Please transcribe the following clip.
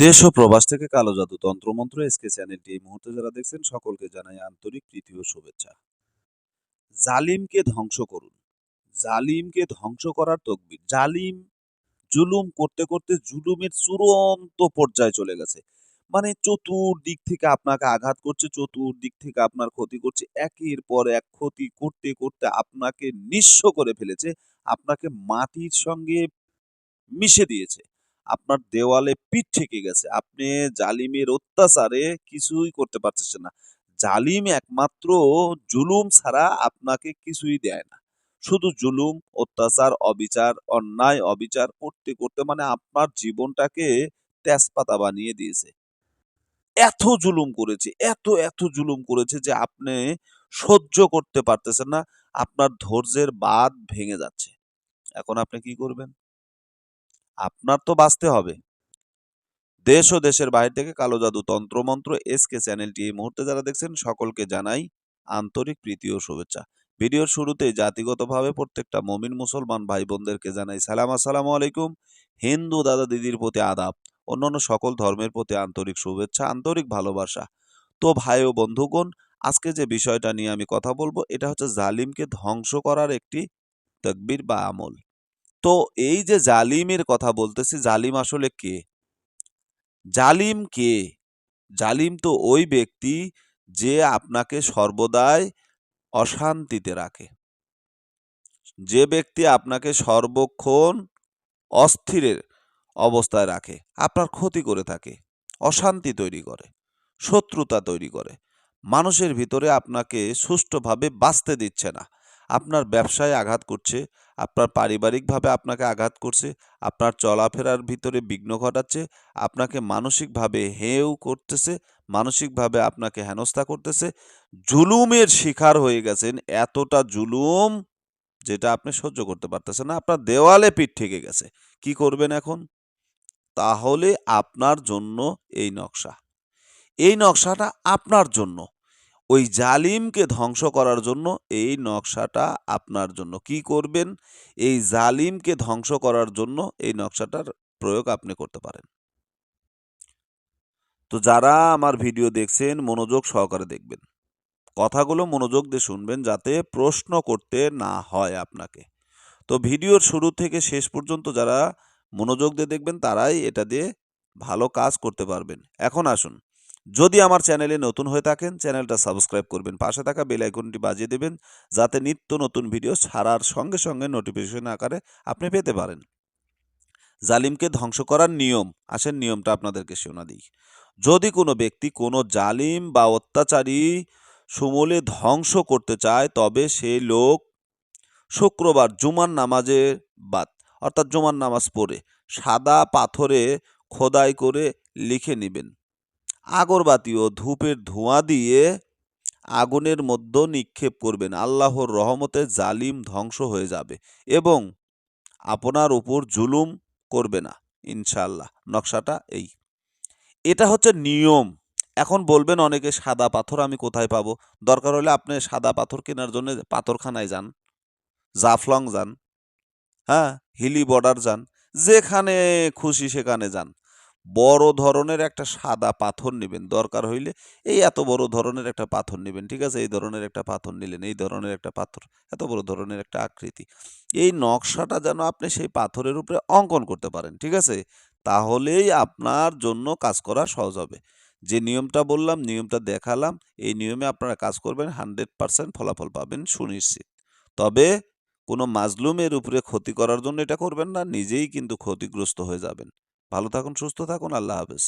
দেশ ও প্রবাস থেকে কালো জাদু তন্ত্রমন্ত্র এসকে চ্যানেলটি এই মুহূর্তে যারা দেখছেন সকলকে জানাই আন্তরিক প্রীতি ও শুভেচ্ছা। জালিমকে ধ্বংস করুন। জালিমকে ধ্বংস করার তকবির। জালিম জুলুম করতে করতে জুলুমের চূড়ান্ত পর্যায়ে চলে গেছে। মানে চতুর্দিক থেকে আপনাকে আঘাত করছে, চতুর্দিক থেকে আপনার ক্ষতি করছে। একের পর এক ক্ষতি করতে করতে আপনাকে নিঃস্ব করে ফেলেছে। আপনাকে মাটির সঙ্গে মিশে দিয়েছে। আপনার দেওয়ালে পিঠ ঠেকে গেছে। আপনি জালিমের অত্যাচারে কিছুই করতে পারতেছেন না। জালিম একমাত্র জুলুম ছাড়া আপনাকে কিছুই দেয় না। শুধু জুলুম, অত্যাচার, অবিচার, অন্যায়, অবিচার করতে করতে মানে আপনার জীবনটাকে তেজপাতা বানিয়ে দিয়েছে। এত জুলুম করেছে, এত জুলুম করেছে যে আপনি সহ্য করতে পারতেছেন না। আপনার ধৈর্যের বাঁধ ভেঙে যাচ্ছে। এখন আপনি কি করবেন? আপনার তো বাঁচতে হবে। দেশ ও দেশের বাইরে থেকে কালো জাদু তন্ত্রমন্ত্র এসকে চ্যানেলটি এই মুহূর্তে যারা দেখছেন সকলকে জানাই আন্তরিক প্রীতি ও শুভেচ্ছা। ভিডিওর শুরুতেই জাতিগতভাবে প্রত্যেকটা মমিন মুসলমান ভাই বোনদেরকে জানাই সালাম, আসসালামু আলাইকুম। হিন্দু দাদা দিদির প্রতি আদাব, অন্যান্য সকল ধর্মের প্রতি আন্তরিক শুভেচ্ছা, আন্তরিক ভালোবাসা। তো ভাই ও বন্ধুগণ, আজকে যে বিষয়টা নিয়ে আমি কথা বলবো এটা হচ্ছে জালিমকে ধ্বংস করার একটি তকবির বা আমল। তো এই যে জালিমের কথা বলতেছি, জালিম আসলে কে? জালিম কে? জালিম তো ওই ব্যক্তি যে আপনাকে সর্বদাই অশান্তিতে রাখে। যে ব্যক্তি আপনাকে সর্বক্ষণ অস্থিরের অবস্থায় রাখে, আপনার ক্ষতি করে থাকে, অশান্তি তৈরি করে, শত্রুতা তৈরি করে, মানুষের ভিতরে আপনাকে সুষ্ঠুভাবে বাঁচতে দিচ্ছে না, আপনার ব্যবসায় আঘাত করছে, আপনার পারিবারিকভাবে আপনাকে আঘাত করছে, আপনার চলাফেরার ভিতরে বিঘ্ন ঘটাচ্ছে, আপনাকে মানসিকভাবে হেয় করতেছে, মানসিকভাবে আপনাকে হেনস্থা করতেছে, জুলুমের শিকার হয়ে গেছেন, এতটা জুলুম যেটা আপনি সহ্য করতে পারতেছেন না, আপনার দেওয়ালে পিঠ ঠেকে গেছে। কি করবেন এখন? তাহলে আপনার জন্য এই নকশা। এই নকশাটা আপনার জন্য। ওই জালিমকে ধ্বংস করার জন্য এই নকশাটা আপনার জন্য। কি করবেন? এই জালিমকে ধ্বংস করার জন্য এই নকশাটার প্রয়োগ আপনি করতে পারেন। তো যারা আমার ভিডিও দেখছেন মনোযোগ সহকারে দেখবেন। কথাগুলো মনোযোগ দিয়ে শুনবেন যাতে প্রশ্ন করতে না হয় আপনাকে। তো ভিডিওর শুরু থেকে শেষ পর্যন্ত যারা মনোযোগ দিয়ে দেখবেন তারাই এটা দিয়ে ভালো কাজ করতে পারবেন। এখন আসুন, যদি আমার চ্যানেলে নতুন হয়ে থাকেন চ্যানেলটা সাবস্ক্রাইব করবেন, পাশে থাকা বেল আইকনটি বাজিয়ে দেবেন যাতে নিত্য নতুন ভিডিও ছাড়ার সঙ্গে সঙ্গে নোটিফিকেশন আকারে আপনি পেতে পারেন। জালিমকে ধ্বংস করার নিয়ম, আসেন নিয়মটা আপনাদেরকে শোনা দিই। যদি কোনো ব্যক্তি কোনো জালিম বা অত্যাচারী সমূলে ধ্বংস করতে চায় তবে সেই লোক শুক্রবার জুমার নামাজে বাদ অর্থাৎ জুমার নামাজ পড়ে সাদা পাথরে খোদাই করে লিখে নেবেন। আগরবাতি ও ধূপের ধোঁয়া দিয়ে আগুনের মধ্যে নিক্ষেপ করবেন। আল্লাহর রহমতে জালিম ধ্বংস হয়ে যাবে এবং আপনার উপর জুলুম করবে না ইনশাআল্লাহ। নকশাটা এই। এটা হচ্ছে নিয়ম। এখন বলবেন অনেকে সাদা পাথর আমি কোথায় পাবো? দরকার হলে আপনি সাদা পাথর কেনার জন্য পাথরখানায় যান, জাফলং যান, হ্যাঁ, হিলি বর্ডার যান, যেখানে খুশি সেখানে যান। বড় ধরনের একটা সাদা পাথর নেবেন, দরকার হইলে এই এত বড় ধরনের একটা পাথর নেবেন, ঠিক আছে? এই ধরনের একটা পাথর নিলেন, এই ধরনের একটা পাথর, এত বড় ধরনের একটা আকৃতি। এই নকশাটা যেন আপনি সেই পাথরের উপরে অঙ্কন করতে পারেন, ঠিক আছে? তাহলেই আপনার জন্য কাজ করা সহজ হবে। যে নিয়মটা বললাম, নিয়মটা দেখালাম, এই নিয়মে আপনারা কাজ করবেন, 100% ফলাফল পাবেন সুনিশ্চিত। তবে কোনো মাজলুমের উপরে ক্ষতি করার জন্য এটা করবেন না, নিজেই কিন্তু ক্ষতিগ্রস্ত হয়ে যাবেন। ভালো থাকুন, সুস্থ থাকুন, আল্লাহ হাফেজ।